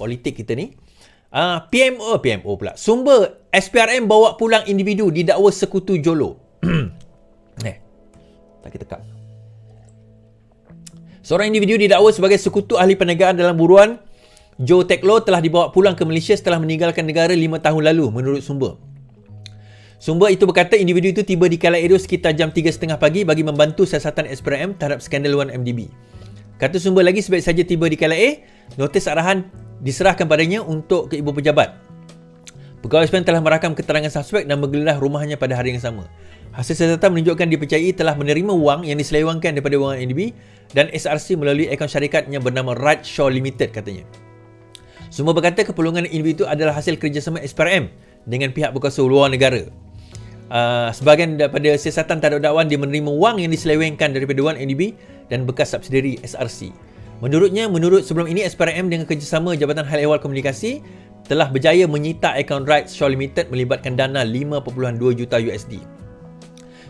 politik kita ni. PMO pula. Sumber SPRM bawa pulang individu didakwa sekutu Jolo. Tak kita tekak. Seorang individu didakwa sebagai sekutu ahli perniagaan dalam buruan Joe Teklo telah dibawa pulang ke Malaysia setelah meninggalkan negara 5 tahun lalu menurut sumber. Sumber itu berkata individu itu tiba di Kuala Edo sekitar jam 3.30 pagi bagi membantu siasatan SPRM terhadap skandal 1MDB. Kata sumber lagi sebaik saja tiba di Kuala notis arahan diserahkan padanya untuk ke ibu pejabat. Pegawai SPRM telah merakam keterangan suspek dan menggeledah rumahnya pada hari yang sama. Hasil siasatan menunjukkan dipercayai telah menerima wang yang diselewangkan daripada 1MDB dan SRC melalui akaun syarikat yang bernama Right Shaw Limited katanya. Sumber berkata keperluan individu itu adalah hasil kerjasama SPRM dengan pihak berkuasa luar negara. Sebahagian daripada siasatan terhadap dakwaan dia menerima wang yang diselewengkan daripada 1MDB dan bekas subsidiari SRC. Menurutnya, sebelum ini SPRM dengan kerjasama Jabatan Hal Ehwal Komunikasi telah berjaya menyita akaun Right Shaw Limited melibatkan dana 5.2 juta USD.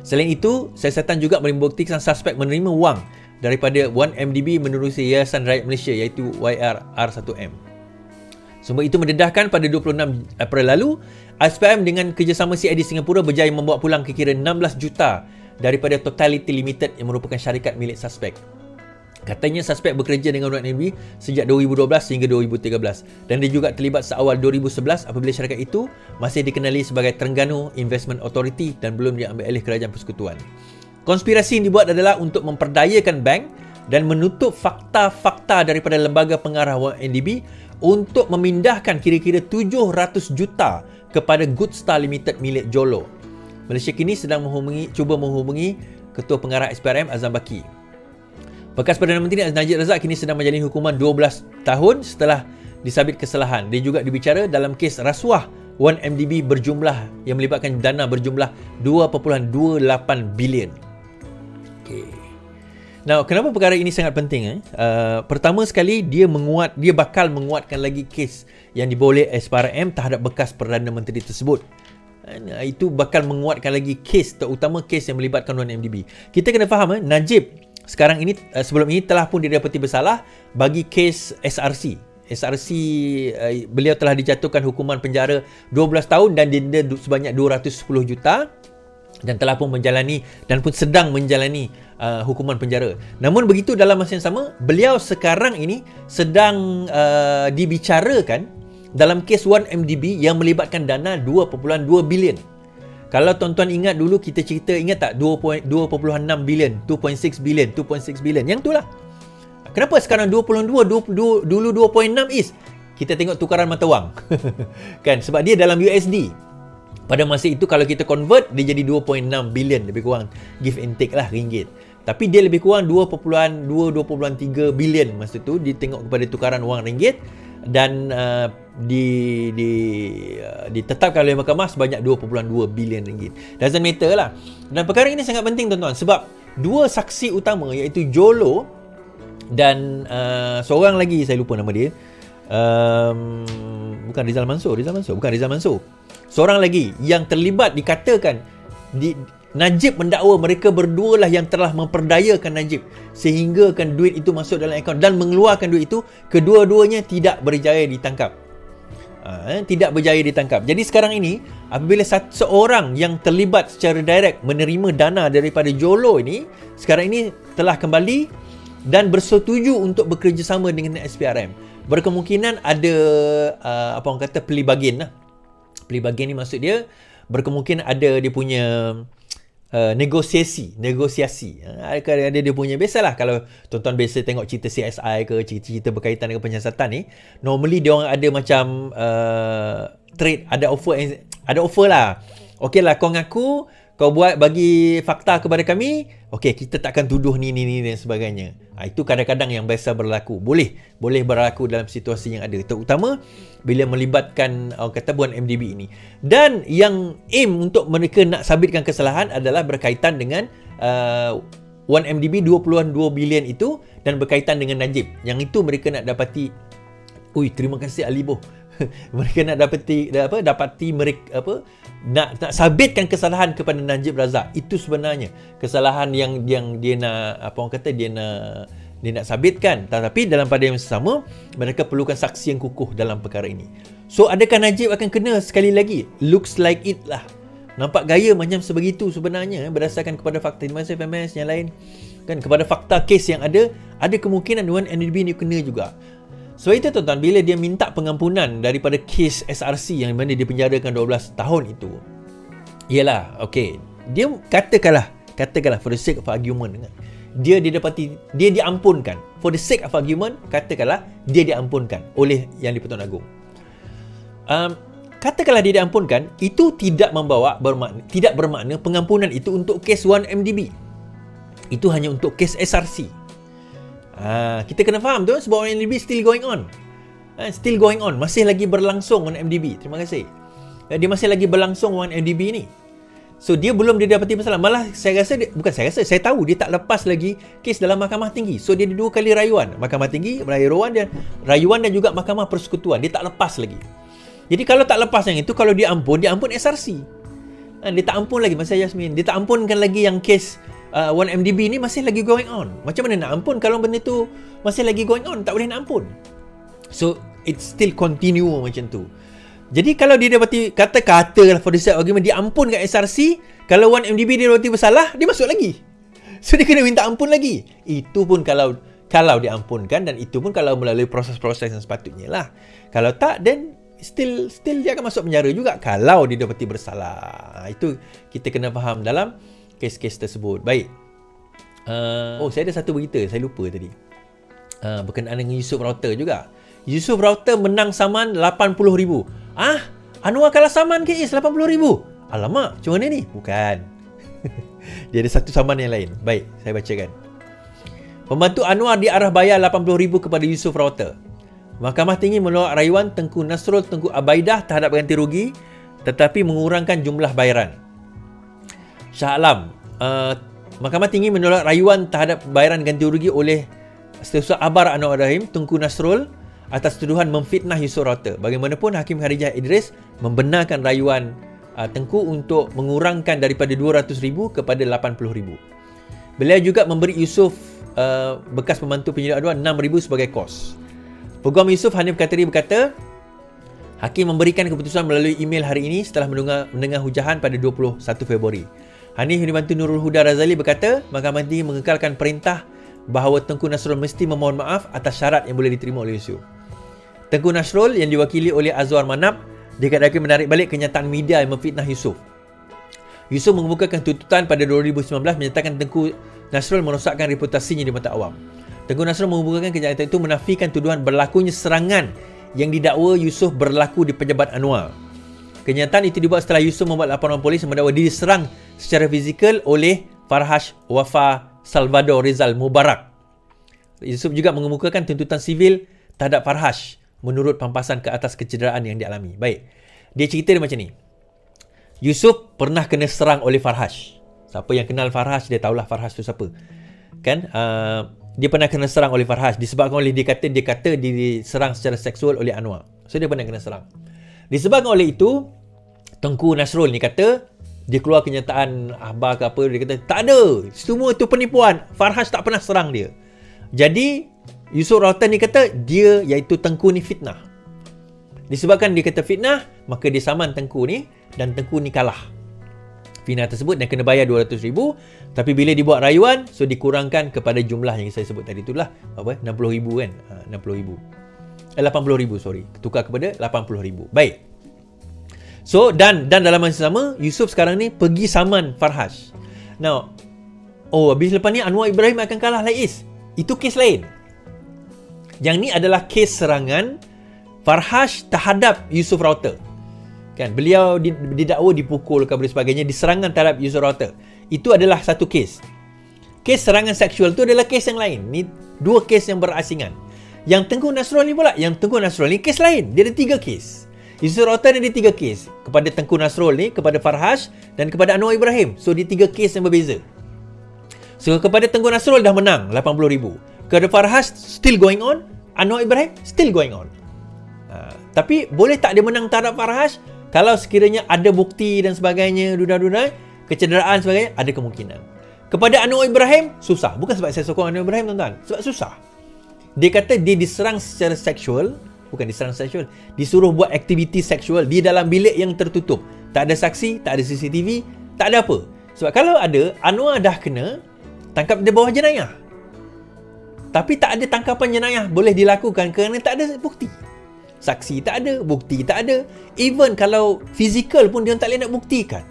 Selain itu, siasatan juga membuktikan suspek menerima wang daripada 1MDB menerusi Yayasan Rakyat Malaysia iaitu YRR1M. Sumber itu mendedahkan pada 26 April lalu, SPRM dengan kerjasama CID Singapura berjaya membawa pulang kira 16 juta daripada Totality Limited yang merupakan syarikat milik suspek. Katanya suspek bekerja dengan 1MDB sejak 2012 hingga 2013 dan dia juga terlibat seawal 2011 apabila syarikat itu masih dikenali sebagai Terengganu Investment Authority dan belum diambil alih kerajaan persekutuan. Konspirasi yang dibuat adalah untuk memperdayakan bank dan menutup fakta-fakta daripada lembaga pengarah 1MDB untuk memindahkan kira-kira 700 juta kepada Good Star Limited milik Jolo. Malaysia kini sedang cuba menghubungi Ketua Pengarah SPRM Azam Baki. Bekas Perdana Menteri Najib Razak kini sedang menjalani hukuman 12 tahun setelah disabit kesalahan. Dia juga dibicara dalam kes rasuah 1MDB berjumlah yang melibatkan dana berjumlah 2.28 bilion. Now, kenapa perkara ini sangat penting? Pertama sekali, dia bakal menguatkan lagi kes yang dibawa oleh SPRM terhadap bekas Perdana Menteri tersebut. Itu bakal menguatkan lagi kes, terutama kes yang melibatkan 1MDB. Kita kena faham, Najib sekarang ini, sebelum ini telah pun didapati bersalah bagi kes SRC. Beliau telah dijatuhkan hukuman penjara 12 tahun dan denda sebanyak 210 juta dan telah pun menjalani dan pun sedang menjalani hukuman penjara. Namun begitu, dalam masa yang sama, beliau sekarang ini sedang dibicarakan dalam kes 1MDB yang melibatkan dana 2.2 bilion. Kalau tuan-tuan ingat dulu kita cerita, ingat tak 2.6 bilion, 2.6 bilion, 2.6 bilion, yang itulah. Kenapa sekarang 22, dulu 2.6 is? Kita tengok tukaran mata wang. Kan, sebab dia dalam USD. Pada masa itu kalau kita convert, dia jadi 2.6 bilion lebih kurang, give and take lah ringgit. Tapi dia lebih kurang 2.2, 2.3 bilion masa tu dia tengok kepada tukaran wang ringgit dan ditetapkan oleh mahkamah sebanyak 2.2 bilion ringgit. Doesn't matter lah. Dan perkara ini sangat penting tuan-tuan sebab dua saksi utama iaitu Jolo dan seorang lagi saya lupa nama dia. Bukan Rizal Mansur. Seorang lagi yang terlibat dikatakan Najib mendakwa mereka berdua lah yang telah memperdayakan Najib sehingga kan duit itu masuk dalam akaun dan mengeluarkan duit itu. Kedua-duanya tidak berjaya ditangkap. Jadi sekarang ini apabila seorang yang terlibat secara direct menerima dana daripada Jolo ini sekarang ini telah kembali dan bersetuju untuk bekerjasama dengan SPRM, berkemungkinan ada apa orang kata plea bargain lah. Plea bargain ni maksud dia berkemungkinan ada dia punya negosiasi. Ada dia punya, biasalah kalau tuan-tuan biasa tengok cerita CSI ke cerita berkaitan dengan penyiasatan ni, normally dia orang ada macam trade, ada offer lah. Okey lah, kau ngaku kau buat bagi fakta kepada kami, okey kita takkan tuduh ni dan sebagainya. Itu kadang-kadang yang biasa berlaku. Boleh berlaku dalam situasi yang ada, terutama bila melibatkan orang kata 1MDB ini. Dan yang aim untuk mereka nak sabitkan kesalahan adalah berkaitan dengan 1MDB 22 bilion itu dan berkaitan dengan Najib. Yang itu mereka nak dapati. Terima kasih Aliboh. Mereka nak dapati mereka nak sabitkan kesalahan kepada Najib Razak. Itu sebenarnya kesalahan yang dia nak dia dia nak sabitkan. Tetapi dalam pada yang sama, mereka perlukan saksi yang kukuh dalam perkara ini. So, adakah Najib akan kena sekali lagi? Looks like it lah. Nampak gaya macam sebegitu sebenarnya, berdasarkan kepada fakta masa FMS yang lain. Kan, kepada fakta kes yang ada kemungkinan 1MDB ni kena juga. Sebab itu tuan-tuan, bila dia minta pengampunan daripada kes SRC yang mana dia penjarakan 12 tahun itu, ialah, okey, dia katakanlah for the sake of argument, dia diampunkan. For the sake of argument, katakanlah dia diampunkan oleh Yang di-Pertuan Agong. Katakanlah dia diampunkan, itu tidak bermakna pengampunan itu untuk kes 1MDB. Itu hanya untuk kes SRC. Kita kena faham tu, sebab 1MDB still going on. Still going on, masih lagi berlangsung 1MDB. Terima kasih. Dia masih lagi berlangsung 1MDB ni. So, dia belum didapati masalah. Malah saya tahu dia tak lepas lagi kes dalam Mahkamah Tinggi. So, dia ada 2 kali rayuan. Mahkamah Tinggi, rayuan dan juga Mahkamah Persekutuan. Dia tak lepas lagi. Jadi, kalau tak lepas yang itu, kalau dia ampun SRC. Dia tak ampun lagi, Masa Yasmin. Dia tak ampunkan lagi yang kes 1MDB ni masih lagi going on. Macam mana nak ampun kalau benda tu masih lagi going on? Tak boleh nak ampun. So, it still continue macam tu. Jadi kalau dia dapati kata-kata for the sake of argument dia ampun kat SRC, kalau 1MDB dia dapati bersalah, dia masuk lagi. So dia kena minta ampun lagi. Itu pun kalau diampunkan, dan itu pun kalau melalui proses-proses yang sepatutnya lah. Kalau tak, then still dia akan masuk penjara juga kalau dia dapati bersalah. Itu kita kena faham dalam kes-kes tersebut. Baik. Saya ada satu berita saya lupa tadi. Berkenaan dengan Yusof Router juga. Yusof Router menang saman 80,000. Anwar kalah saman ke Is 80,000? Alamak, macam mana ni? Bukan. Dia ada satu saman yang lain. Baik, saya bacakan. Pembantu Anwar diarah bayar 80,000 kepada Yusof Router. Mahkamah Tinggi menolak rayuan Tengku Nasrul Tengku Abaidah terhadap ganti rugi, tetapi mengurangkan jumlah bayaran. Shah Alam, Mahkamah Tinggi menolak rayuan terhadap bayaran ganti rugi oleh Setiausaha Abar Anwar Ibrahim Tengku Nasrul atas tuduhan memfitnah Yusof Router. Bagaimanapun, Hakim Kharijah Idris membenarkan rayuan Tengku untuk mengurangkan daripada 200,000 kepada 80,000. Beliau juga memberi Yusof bekas pembantu penyidik aduan 6,000 sebagai kos. Peguam Yusof Hanif Kateri berkata, Hakim memberikan keputusan melalui email hari ini setelah mendengar hujahan pada 21 Februari. Hanif yang dibantu Nurul Huda Razali berkata, Mahkamah Tinggi mengekalkan perintah bahawa Tengku Nasrul mesti memohon maaf atas syarat yang boleh diterima oleh Yusof. Tengku Nasrul yang diwakili oleh Azwar Manab dikatakan menarik balik kenyataan media yang memfitnah Yusof. Yusof mengemukakan tuntutan pada 2019 menyatakan Tengku Nasrul merosakkan reputasinya di mata awam. Tengku Nasrul mengemukakan kenyataan itu menafikan tuduhan berlakunya serangan yang didakwa Yusof berlaku di pejabat Anwar. Kenyataan itu dibuat setelah Yusof membuat laporan polis mendakwa diri diserang secara fizikal oleh Farhash Wafa Salvador Rizal Mubarak. Yusof juga mengemukakan tuntutan sivil terhadap Farhash menurut pampasan ke atas kecederaan yang dialami. Baik. Dia cerita dia macam ni. Yusof pernah kena serang oleh Farhash. Siapa yang kenal Farhash, dia tahulah Farhash tu siapa. Kan? Dia pernah kena serang oleh Farhash disebabkan oleh dia kata diserang secara seksual oleh Anwar. So dia pernah kena serang. Disebabkan oleh itu, Tengku Nasrul ni kata, dia keluar kenyataan akhbar ke apa, dia kata tak ada, semua itu penipuan, Farhash tak pernah serang dia. Jadi Yusof Router ni kata dia, iaitu Tengku ni fitnah. Disebabkan dia kata fitnah, maka dia saman Tengku ni dan Tengku ni kalah. Fitnah tersebut dan kena bayar 200,000, tapi bila dibuat rayuan, so dikurangkan kepada jumlah yang saya sebut tadi itulah, 60,000 kan? 60,000. 80,000 sorry. Tukar kepada 80,000. Baik. So dan dalam masa sama, Yusof sekarang ni pergi saman Farhash. Now, habis lepas ni Anwar Ibrahim akan kalah Lais. Itu kes lain. Yang ni adalah kes serangan Farhash terhadap Yusof Router. Kan, beliau didakwa dipukul dan sebagainya, diserangan terhadap Yusof Router. Itu adalah satu kes. Kes serangan seksual tu adalah kes yang lain. Ni dua kes yang berasingan. Yang Tengku Nasrul ni pula, kes lain. Dia ada 3 kes. Yusof Router ada 3 kes. Kepada Tengku Nasrul ni, kepada Farhash dan kepada Anwar Ibrahim. So dia 3 kes yang berbeza. So kepada Tengku Nasrul dah menang 80,000. Kepada Farhash still going on, Anwar Ibrahim still going on. Tapi boleh tak dia menang terhadap Farhash? Kalau sekiranya ada bukti dan sebagainya, kecederaan sebagainya, ada kemungkinan. Kepada Anwar Ibrahim, susah. Bukan sebab saya sokong Anwar Ibrahim, tuan-tuan. Sebab susah. Dia kata dia diserang secara seksual. Bukan diserang seksual. Disuruh buat aktiviti seksual di dalam bilik yang tertutup. Tak ada saksi, tak ada CCTV, tak ada apa. Sebab kalau ada, Anwar dah kena tangkap di bawah jenayah. Tapi tak ada tangkapan jenayah boleh dilakukan kerana tak ada bukti. Saksi tak ada, bukti tak ada. Even kalau fizikal pun dia tak boleh nak buktikan.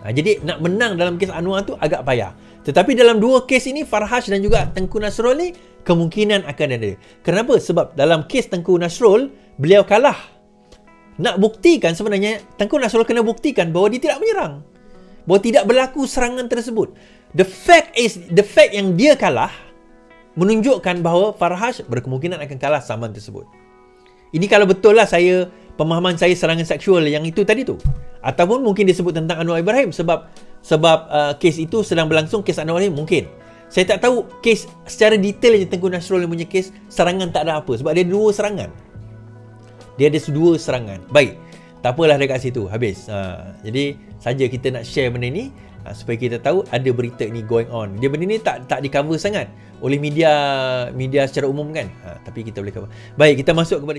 Jadi nak menang dalam kes Anwar tu agak payah. Tetapi dalam dua kes ini, Farhash dan juga Tengku Nasrul ni kemungkinan akan ada. Kenapa? Sebab dalam kes Tengku Nasrul, beliau kalah. Nak buktikan sebenarnya, Tengku Nasrul kena buktikan bahawa dia tidak menyerang. Bahawa tidak berlaku serangan tersebut. The fact yang dia kalah menunjukkan bahawa Farhash berkemungkinan akan kalah saman tersebut. Ini kalau betul lah pemahaman saya serangan seksual yang itu tadi tu. Ataupun mungkin disebut tentang Anwar Ibrahim sebab kes itu sedang berlangsung, kes Anwar Ibrahim mungkin. Saya tak tahu kes secara detail je Tengku Nasrul yang punya kes, serangan tak ada apa. Sebab dia ada dua serangan. Baik, tak apalah dekat situ, habis. Jadi saja kita nak share benda ni supaya kita tahu ada berita ni going on. Dia benda ni tak di cover sangat oleh media secara umum kan. Tapi kita boleh cover. Baik, kita masuk kepada